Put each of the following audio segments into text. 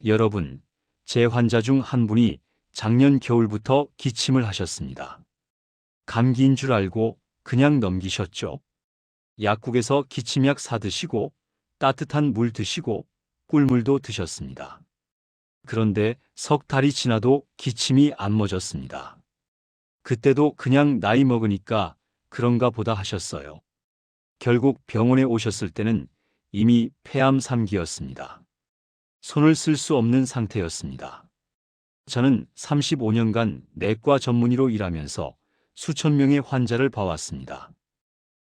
여러분, 제 환자 중 한 분이 작년 겨울부터 기침을 하셨습니다. 감기인 줄 알고 그냥 넘기셨죠. 약국에서 기침약 사 드시고 따뜻한 물 드시고 꿀물도 드셨습니다. 그런데 석 달이 지나도 기침이 안 멎었습니다. 그때도 그냥 나이 먹으니까 그런가 보다 하셨어요. 결국 병원에 오셨을 때는 이미 폐암 3기였습니다. 손을 쓸 수 없는 상태였습니다. 저는 35년간 내과 전문의로 일하면서 수천 명의 환자를 봐왔습니다.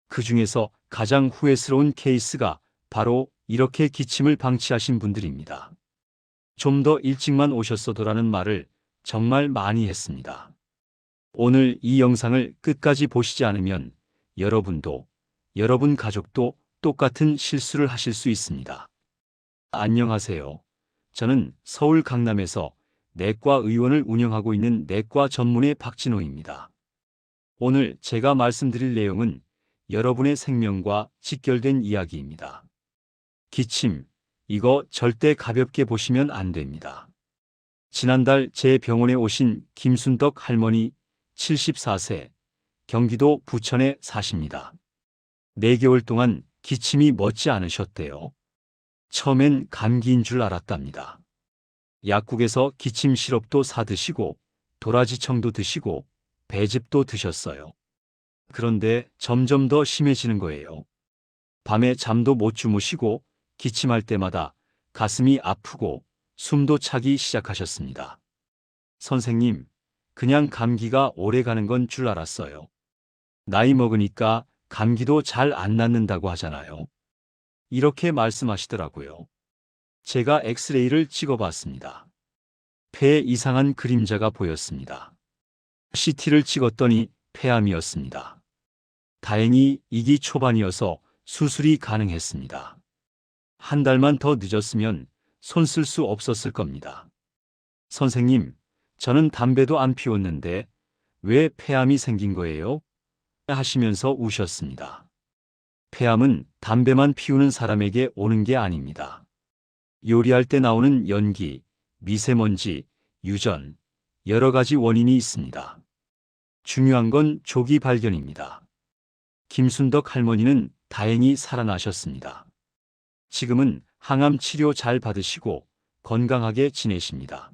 그 중에서 가장 후회스러운 케이스가 바로 이렇게 기침을 방치하신 분들입니다. 좀 더 일찍만 오셨어도라는 말을 정말 많이 했습니다. 오늘 이 영상을 끝까지 보시지 않으면 여러분도, 여러분 가족도 똑같은 실수를 하실 수 있습니다. 안녕하세요. 저는 서울 강남에서 내과 의원을 운영하고 있는 내과 전문의 박진호입니다. 오늘 제가 말씀드릴 내용은 여러분의 생명과 직결된 이야기입니다. 기침, 이거 절대 가볍게 보시면 안 됩니다. 지난달 제 병원에 오신 김순덕 할머니 74세, 경기도 부천에 사십니다. 4개월 동안 기침이 멎지 않으셨대요. 처음엔 감기인 줄 알았답니다. 약국에서 기침 시럽도 사 드시고 도라지청도 드시고 배즙도 드셨어요. 그런데 점점 더 심해지는 거예요. 밤에 잠도 못 주무시고 기침할 때마다 가슴이 아프고 숨도 차기 시작하셨습니다. 선생님, 그냥 감기가 오래 가는 건 줄 알았어요. 나이 먹으니까 감기도 잘 안 낫는다고 하잖아요. 이렇게 말씀하시더라고요. 제가 엑스레이를 찍어봤습니다. 폐에 이상한 그림자가 보였습니다. CT를 찍었더니 폐암이었습니다. 다행히 2기 초반이어서 수술이 가능했습니다. 한 달만 더 늦었으면 손 쓸 수 없었을 겁니다. 선생님, 저는 담배도 안 피웠는데 왜 폐암이 생긴 거예요? 하시면서 우셨습니다. 폐암은 담배만 피우는 사람에게 오는 게 아닙니다. 요리할 때 나오는 연기, 미세먼지, 유전, 여러 가지 원인이 있습니다. 중요한 건 조기 발견입니다. 김순덕 할머니는 다행히 살아나셨습니다. 지금은 항암 치료 잘 받으시고 건강하게 지내십니다.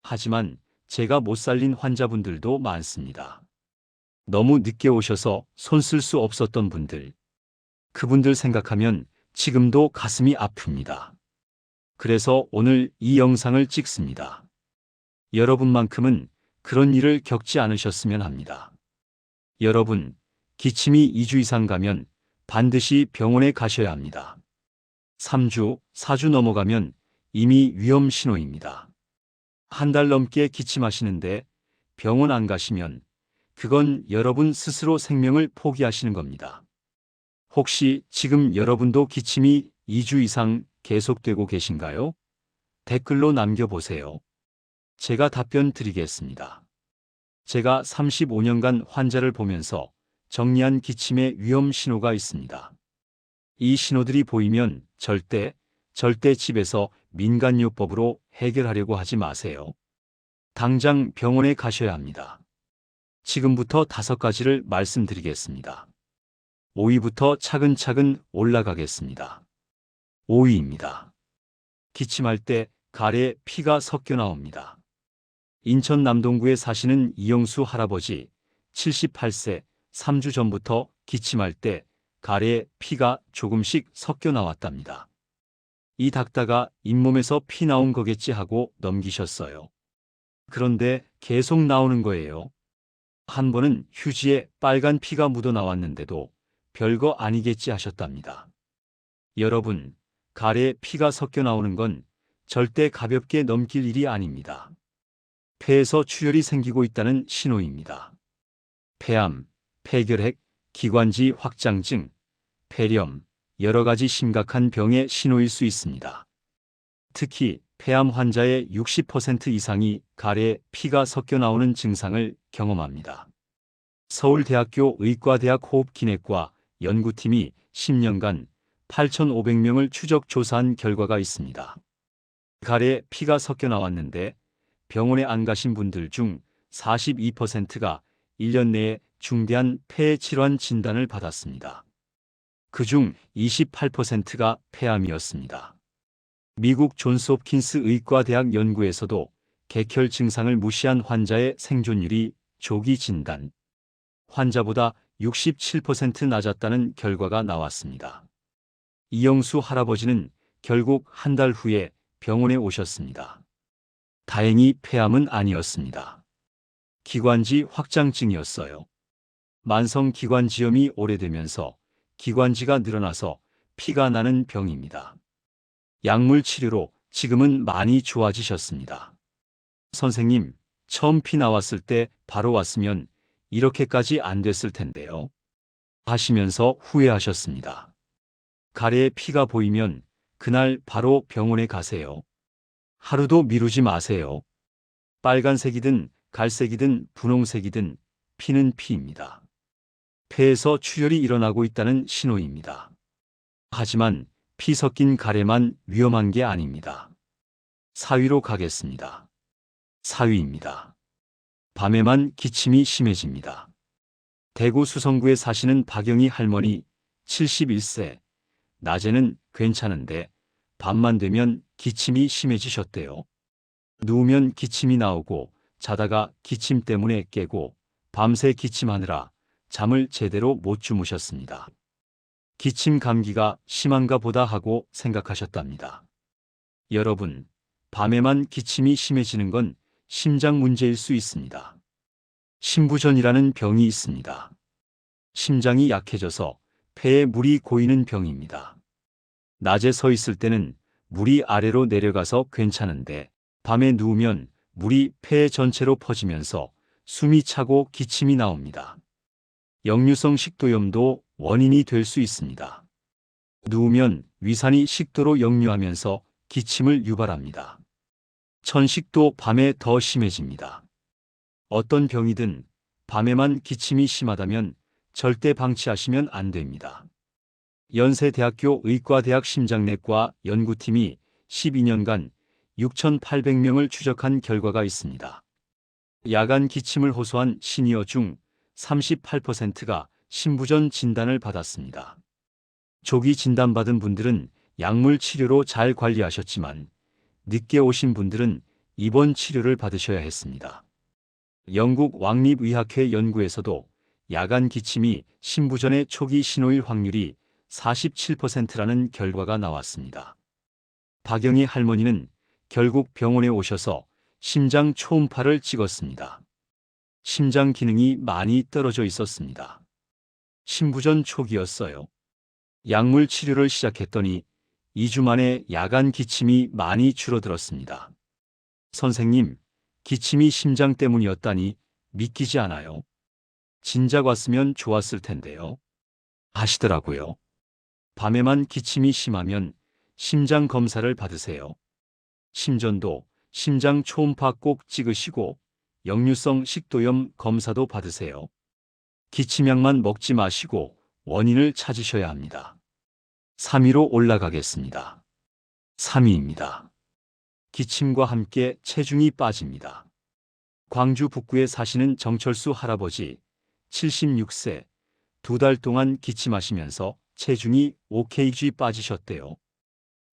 하지만 제가 못 살린 환자분들도 많습니다. 너무 늦게 오셔서 손 쓸 수 없었던 분들. 그분들 생각하면 지금도 가슴이 아픕니다. 그래서 오늘 이 영상을 찍습니다. 여러분만큼은 그런 일을 겪지 않으셨으면 합니다. 여러분, 기침이 2주 이상 가면 반드시 병원에 가셔야 합니다. 3주, 4주 넘어가면 이미 위험 신호입니다. 한 달 넘게 기침하시는데 병원 안 가시면 그건 여러분 스스로 생명을 포기하시는 겁니다. 혹시 지금 여러분도 기침이 2주 이상 계속되고 계신가요? 댓글로 남겨보세요. 제가 답변 드리겠습니다. 제가 35년간 환자를 보면서 정리한 기침의 위험 신호가 있습니다. 이 신호들이 보이면 절대 집에서 민간요법으로 해결하려고 하지 마세요. 당장 병원에 가셔야 합니다. 지금부터 5가지를 말씀드리겠습니다. 5위부터 차근차근 올라가겠습니다. 5위입니다. 기침할 때 가래에 피가 섞여 나옵니다. 인천 남동구에 사시는 이영수 할아버지 78세 3주 전부터 기침할 때 가래에 피가 조금씩 섞여 나왔답니다. 이 닦다가 잇몸에서 피 나온 거겠지 하고 넘기셨어요. 그런데 계속 나오는 거예요. 한 번은 휴지에 빨간 피가 묻어 나왔는데도 별거 아니겠지 하셨답니다. 여러분, 가래에 피가 섞여 나오는 건 절대 가볍게 넘길 일이 아닙니다. 폐에서 출혈이 생기고 있다는 신호입니다. 폐암, 폐결핵, 기관지 확장증, 폐렴, 여러 가지 심각한 병의 신호일 수 있습니다. 특히 폐암 환자의 60% 이상이 가래에 피가 섞여 나오는 증상을 경험합니다. 서울대학교 의과대학 호흡기내과 연구팀이 10년간 8,500명을 추적 조사한 결과가 있습니다. 가래에 피가 섞여 나왔는데 병원에 안 가신 분들 중 42%가 1년 내에 중대한 폐 질환 진단을 받았습니다. 그중 28%가 폐암이었습니다. 미국 존스홉킨스 의과대학 연구에서도 객혈 증상을 무시한 환자의 생존율이 조기 진단 환자보다 67% 낮았다는 결과가 나왔습니다. 이영수 할아버지는 결국 한 달 후에 병원에 오셨습니다. 다행히 폐암은 아니었습니다. 기관지 확장증이었어요. 만성 기관지염이 오래되면서 기관지가 늘어나서 피가 나는 병입니다. 약물 치료로 지금은 많이 좋아지셨습니다. 선생님, 처음 피 나왔을 때 바로 왔으면 이렇게까지 안 됐을 텐데요. 하시면서 후회하셨습니다. 가래에 피가 보이면 그날 바로 병원에 가세요. 하루도 미루지 마세요. 빨간색이든 갈색이든 분홍색이든 피는 피입니다. 폐에서 출혈이 일어나고 있다는 신호입니다. 하지만 피 섞인 가래만 위험한 게 아닙니다. 4위로 가겠습니다. 4위입니다. 밤에만 기침이 심해집니다. 대구 수성구에 사시는 박영희 할머니 71세. 낮에는 괜찮은데 밤만 되면 기침이 심해지셨대요. 누우면 기침이 나오고 자다가 기침 때문에 깨고 밤새 기침하느라 잠을 제대로 못 주무셨습니다. 기침 감기가 심한가 보다 하고 생각하셨답니다. 여러분, 밤에만 기침이 심해지는 건 심장 문제일 수 있습니다. 심부전이라는 병이 있습니다. 심장이 약해져서 폐에 물이 고이는 병입니다. 낮에 서 있을 때는 물이 아래로 내려가서 괜찮은데 밤에 누우면 물이 폐 전체로 퍼지면서 숨이 차고 기침이 나옵니다. 역류성 식도염도 원인이 될 수 있습니다. 누우면 위산이 식도로 역류하면서 기침을 유발합니다. 천식도 밤에 더 심해집니다. 어떤 병이든 밤에만 기침이 심하다면 절대 방치하시면 안 됩니다. 연세대학교 의과대학 심장내과 연구팀이 12년간 6,800명을 추적한 결과가 있습니다. 야간 기침을 호소한 시니어 중 38%가 심부전 진단을 받았습니다. 조기 진단받은 분들은 약물 치료로 잘 관리하셨지만 늦게 오신 분들은 입원 치료를 받으셔야 했습니다. 영국 왕립의학회 연구에서도 야간 기침이 심부전의 초기 신호일 확률이 47%라는 결과가 나왔습니다. 박영희 할머니는 결국 병원에 오셔서 심장 초음파를 찍었습니다. 심장 기능이 많이 떨어져 있었습니다. 심부전 초기였어요. 약물 치료를 시작했더니 2주 만에 야간 기침이 많이 줄어들었습니다. 선생님, 기침이 심장 때문이었다니 믿기지 않아요. 진작 왔으면 좋았을 텐데요. 하시더라고요. 밤에만 기침이 심하면 심장 검사를 받으세요. 심전도 심장 초음파 꼭 찍으시고 역류성 식도염 검사도 받으세요. 기침약만 먹지 마시고 원인을 찾으셔야 합니다. 3위로 올라가겠습니다. 3위입니다. 기침과 함께 체중이 빠집니다. 광주 북구에 사시는 정철수 할아버지 76세 2달 동안 기침하시면서 체중이 5kg 빠지셨대요.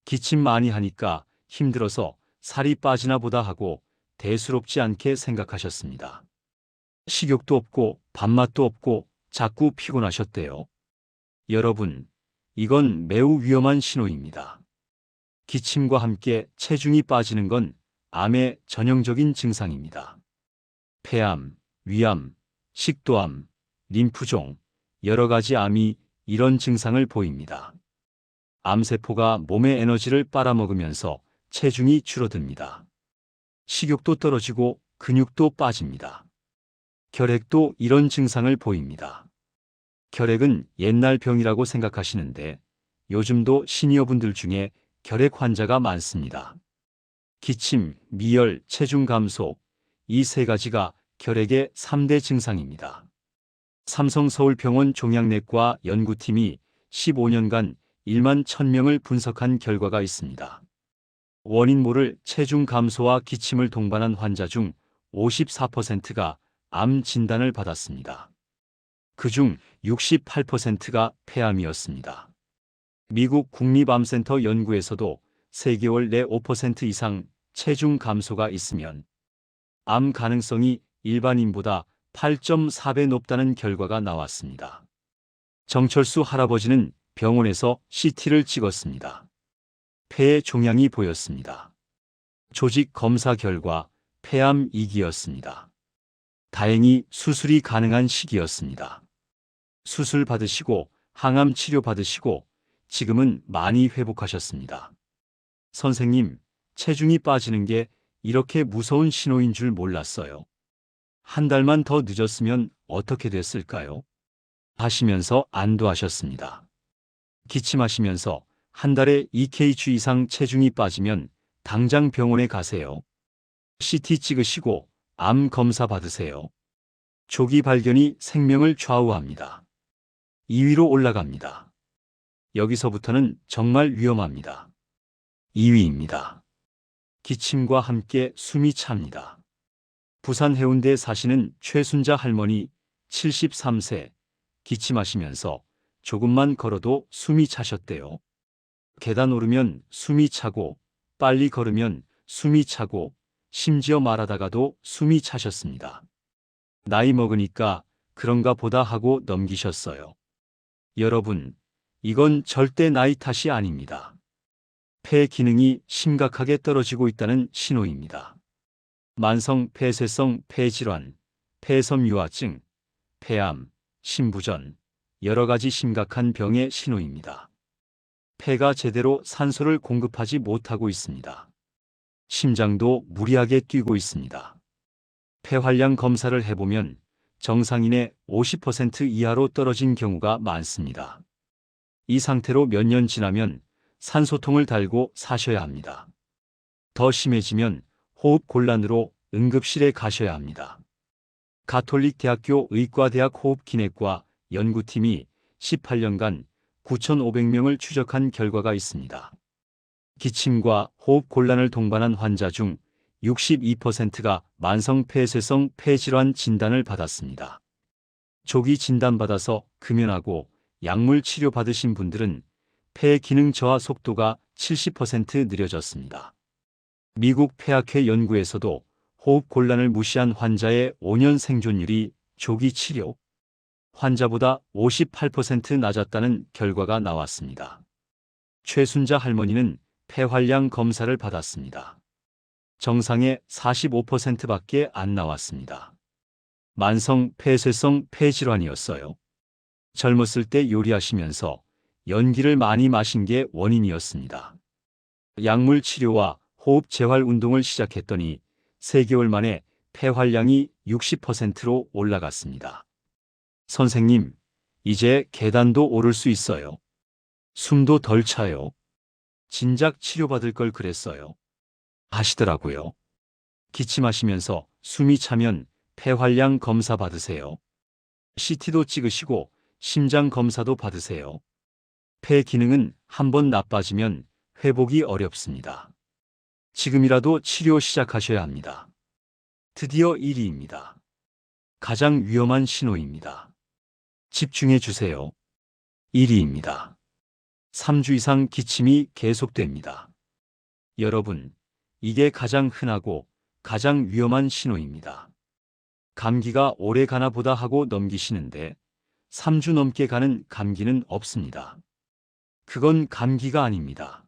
기침 많이 하니까 힘들어서 살이 빠지나 보다 하고 대수롭지 않게 생각하셨습니다. 식욕도 없고 밥맛도 없고 자꾸 피곤하셨대요. 여러분, 이건 매우 위험한 신호입니다. 기침과 함께 체중이 빠지는 건 암의 전형적인 증상입니다. 폐암, 위암, 식도암, 림프종, 여러 가지 암이 이런 증상을 보입니다. 암세포가 몸의 에너지를 빨아먹으면서 체중이 줄어듭니다. 식욕도 떨어지고 근육도 빠집니다. 결핵도 이런 증상을 보입니다. 결핵은 옛날 병이라고 생각하시는데 요즘도 시니어분들 중에 결핵 환자가 많습니다. 기침, 미열, 체중 감소, 이 세 가지가 결핵의 3대 증상입니다. 삼성서울병원 종양내과 연구팀이 15년간 1만 1,000명을 분석한 결과가 있습니다. 원인 모를 체중 감소와 기침을 동반한 환자 중 54%가 암 진단을 받았습니다. 그중 68%가 폐암이었습니다. 미국 국립암센터 연구에서도 3개월 내 5% 이상 체중 감소가 있으면 암 가능성이 일반인보다 8.4배 높다는 결과가 나왔습니다. 정철수 할아버지는 병원에서 CT를 찍었습니다. 폐에 종양이 보였습니다. 조직 검사 결과 폐암 2기였습니다. 다행히 수술이 가능한 시기였습니다. 수술 받으시고 항암 치료 받으시고 지금은 많이 회복하셨습니다. 선생님, 체중이 빠지는 게 이렇게 무서운 신호인 줄 몰랐어요. 한 달만 더 늦었으면 어떻게 됐을까요? 하시면서 안도하셨습니다. 기침하시면서 한 달에 2kg 이상 체중이 빠지면 당장 병원에 가세요. CT 찍으시고 암 검사 받으세요. 조기 발견이 생명을 좌우합니다. 2위로 올라갑니다. 여기서부터는 정말 위험합니다. 2위입니다. 기침과 함께 숨이 찹니다. 부산 해운대에 사시는 최순자 할머니 73세, 기침하시면서 조금만 걸어도 숨이 차셨대요. 계단 오르면 숨이 차고 빨리 걸으면 숨이 차고 심지어 말하다가도 숨이 차셨습니다. 나이 먹으니까 그런가 보다 하고 넘기셨어요. 여러분, 이건 절대 나이 탓이 아닙니다. 폐 기능이 심각하게 떨어지고 있다는 신호입니다. 만성 폐쇄성 폐질환, 폐섬유화증, 폐암, 심부전, 여러 가지 심각한 병의 신호입니다. 폐가 제대로 산소를 공급하지 못하고 있습니다. 심장도 무리하게 뛰고 있습니다. 폐활량 검사를 해보면 정상인의 50% 이하로 떨어진 경우가 많습니다. 이 상태로 몇 년 지나면 산소통을 달고 사셔야 합니다. 더 심해지면 호흡 곤란으로 응급실에 가셔야 합니다. 가톨릭 대학교 의과대학 호흡기내과 연구팀이 18년간 9,500명을 추적한 결과가 있습니다. 기침과 호흡 곤란을 동반한 환자 중 62%가 만성 폐쇄성 폐질환 진단을 받았습니다. 조기 진단받아서 금연하고 약물 치료 받으신 분들은 폐 기능 저하 속도가 70% 느려졌습니다. 미국 폐학회 연구에서도 호흡 곤란을 무시한 환자의 5년 생존율이 조기 치료 환자보다 58% 낮았다는 결과가 나왔습니다. 최순자 할머니는 폐활량 검사를 받았습니다. 정상의 45%밖에 안 나왔습니다. 만성 폐쇄성 폐질환이었어요. 젊었을 때 요리하시면서 연기를 많이 마신 게 원인이었습니다. 약물 치료와 호흡 재활 운동을 시작했더니 3개월 만에 폐활량이 60%로 올라갔습니다. 선생님, 이제 계단도 오를 수 있어요. 숨도 덜 차요. 진작 치료받을 걸 그랬어요. 하시더라고요. 기침하시면서 숨이 차면 폐활량 검사 받으세요. CT도 찍으시고 심장 검사도 받으세요. 폐 기능은 한번 나빠지면 회복이 어렵습니다. 지금이라도 치료 시작하셔야 합니다. 드디어 1위입니다. 가장 위험한 신호입니다. 집중해 주세요. 1위입니다. 3주 이상 기침이 계속됩니다. 여러분, 이게 가장 흔하고 가장 위험한 신호입니다. 감기가 오래 가나 보다 하고 넘기시는데 3주 넘게 가는 감기는 없습니다. 그건 감기가 아닙니다.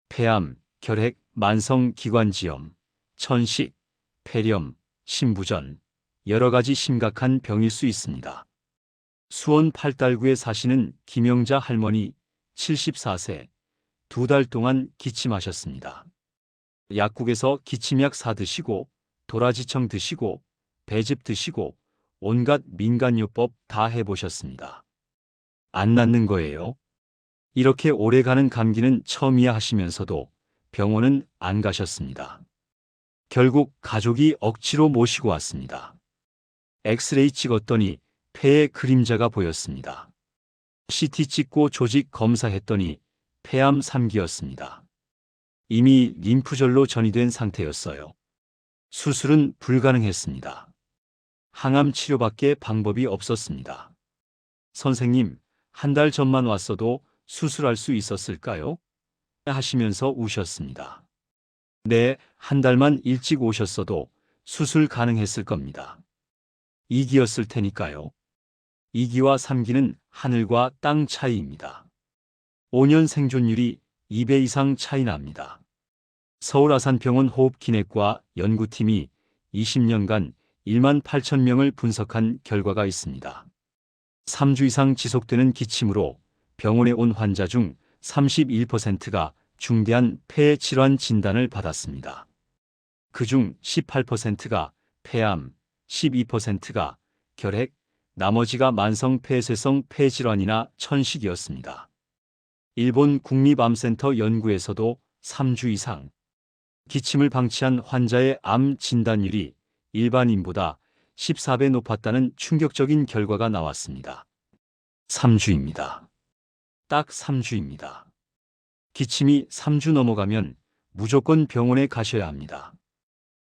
폐암, 결핵, 만성 기관지염, 천식, 폐렴, 심부전, 여러 가지 심각한 병일 수 있습니다. 수원 팔달구에 사시는 김영자 할머니 74세, 2달 동안 기침하셨습니다. 약국에서 기침약 사 드시고 도라지청 드시고 배즙 드시고 온갖 민간요법 다 해보셨습니다. 안 낫는 거예요. 이렇게 오래가는 감기는 처음이야 하시면서도 병원은 안 가셨습니다. 결국 가족이 억지로 모시고 왔습니다. 엑스레이 찍었더니 폐에 그림자가 보였습니다. CT 찍고 조직 검사했더니 폐암 3기였습니다. 이미 림프절로 전이된 상태였어요. 수술은 불가능했습니다. 항암 치료밖에 방법이 없었습니다. 선생님, 한 달 전만 왔어도 수술할 수 있었을까요? 하시면서 우셨습니다. 네, 한 달만 일찍 오셨어도 수술 가능했을 겁니다. 2기였을 테니까요. 2기와 3기는 하늘과 땅 차이입니다. 5년 생존율이 2배 이상 차이 납니다. 서울 아산병원 호흡기내과 연구팀이 20년간 1만 8천 명을 분석한 결과가 있습니다. 3주 이상 지속되는 기침으로 병원에 온 환자 중 31%가 중대한 폐 질환 진단을 받았습니다. 그중 18%가 폐암, 12%가 결핵, 나머지가 만성 폐쇄성 폐질환이나 천식이었습니다. 일본 국립암센터 연구에서도 3주 이상 기침을 방치한 환자의 암 진단율이 일반인보다 14배 높았다는 충격적인 결과가 나왔습니다. 3주입니다. 딱 3주입니다. 기침이 3주 넘어가면 무조건 병원에 가셔야 합니다.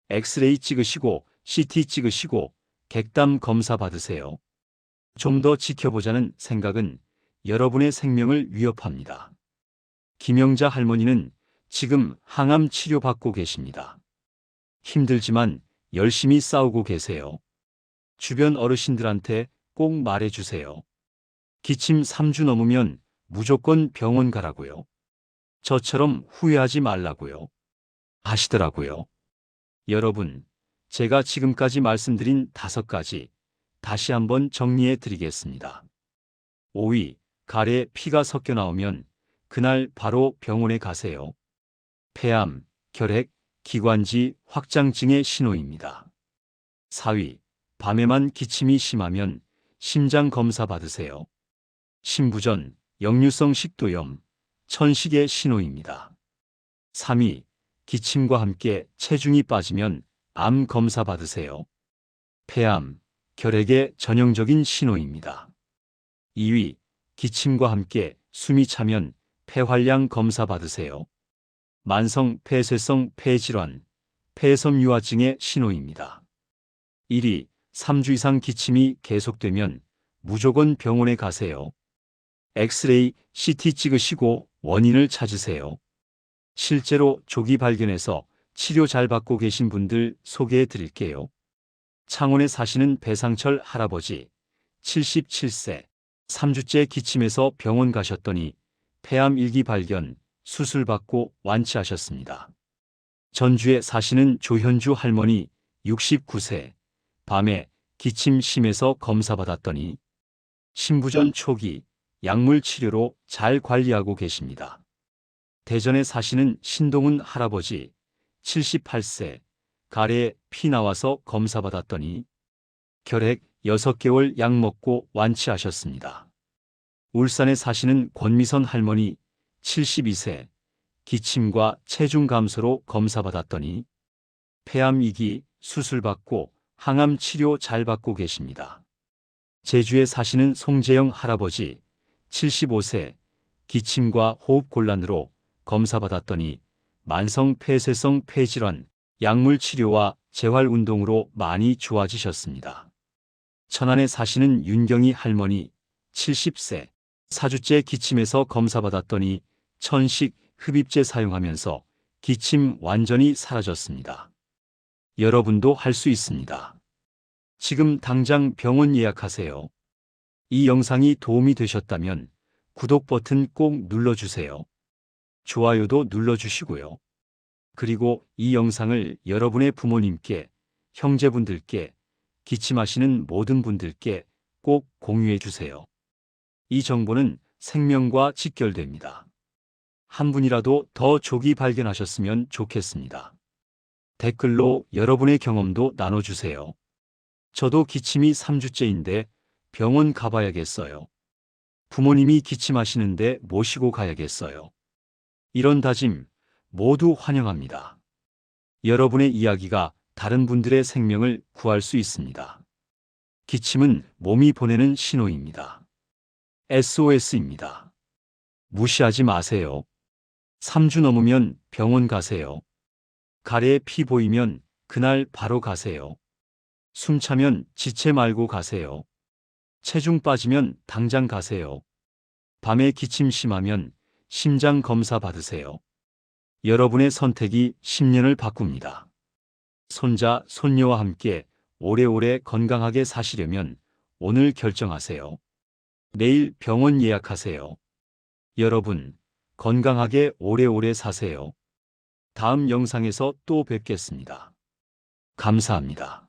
엑스레이 찍으시고 CT 찍으시고 객담 검사 받으세요. 좀 더 지켜보자는 생각은 여러분의 생명을 위협합니다. 김영자 할머니는 지금 항암 치료 받고 계십니다. 힘들지만 열심히 싸우고 계세요. 주변 어르신들한테 꼭 말해주세요. 기침 3주 넘으면 무조건 병원 가라고요. 저처럼 후회하지 말라고요. 하시더라고요. 여러분, 제가 지금까지 말씀드린 5가지 다시 한번 정리해 드리겠습니다. 5위, 가래에 피가 섞여 나오면 그날 바로 병원에 가세요. 폐암, 결핵, 기관지 확장증의 신호입니다. 4위, 밤에만 기침이 심하면 심장 검사 받으세요. 심부전, 역류성 식도염, 천식의 신호입니다. 3위, 기침과 함께 체중이 빠지면 암 검사 받으세요. 폐암, 결핵의 전형적인 신호입니다. 2위, 기침과 함께 숨이 차면 폐활량 검사 받으세요. 만성 폐쇄성 폐질환, 폐섬유화증의 신호입니다. 1위, 3주 이상 기침이 계속되면 무조건 병원에 가세요. 엑스레이, CT 찍으시고 원인을 찾으세요. 실제로 조기 발견해서 치료 잘 받고 계신 분들 소개해 드릴게요. 창원에 사시는 배상철 할아버지, 77세, 3주째 기침해서 병원 가셨더니 폐암 1기 발견, 수술 받고 완치하셨습니다. 전주에 사시는 조현주 할머니, 69세, 밤에 기침 심해서 검사 받았더니 심부전 초기, 약물 치료로 잘 관리하고 계십니다. 대전에 사시는 신동훈 할아버지, 78세, 가래에 피 나와서 검사 받았더니 결핵 6개월 약 먹고 완치하셨습니다. 울산에 사시는 권미선 할머니, 72세, 기침과 체중 감소로 검사 받았더니 폐암 2기 수술 받고 항암 치료 잘 받고 계십니다. 제주에 사시는 송재영 할아버지, 75세, 기침과 호흡 곤란으로 검사 받았더니 만성 폐쇄성 폐질환, 약물 치료와 재활 운동으로 많이 좋아지셨습니다. 천안에 사시는 윤경희 할머니, 70세, 4주째 기침해서 검사 받았더니 천식 흡입제 사용하면서 기침 완전히 사라졌습니다. 여러분도 할 수 있습니다. 지금 당장 병원 예약하세요. 이 영상이 도움이 되셨다면 구독 버튼 꼭 눌러주세요. 좋아요도 눌러주시고요. 그리고 이 영상을 여러분의 부모님께, 형제분들께, 기침하시는 모든 분들께 꼭 공유해 주세요. 이 정보는 생명과 직결됩니다. 한 분이라도 더 조기 발견하셨으면 좋겠습니다. 댓글로 여러분의 경험도 나눠주세요. 저도 기침이 3주째인데 병원 가봐야겠어요. 부모님이 기침하시는데 모시고 가야겠어요. 이런 다짐 모두 환영합니다. 여러분의 이야기가 다른 분들의 생명을 구할 수 있습니다. 기침은 몸이 보내는 신호입니다. SOS입니다. 무시하지 마세요. 3주 넘으면 병원 가세요. 가래에 피 보이면 그날 바로 가세요. 숨 차면 지체 말고 가세요. 체중 빠지면 당장 가세요. 밤에 기침 심하면 심장 검사 받으세요. 여러분의 선택이 10년을 바꿉니다. 손자, 손녀와 함께 오래오래 건강하게 사시려면 오늘 결정하세요. 내일 병원 예약하세요. 여러분, 건강하게 오래오래 사세요. 다음 영상에서 또 뵙겠습니다. 감사합니다.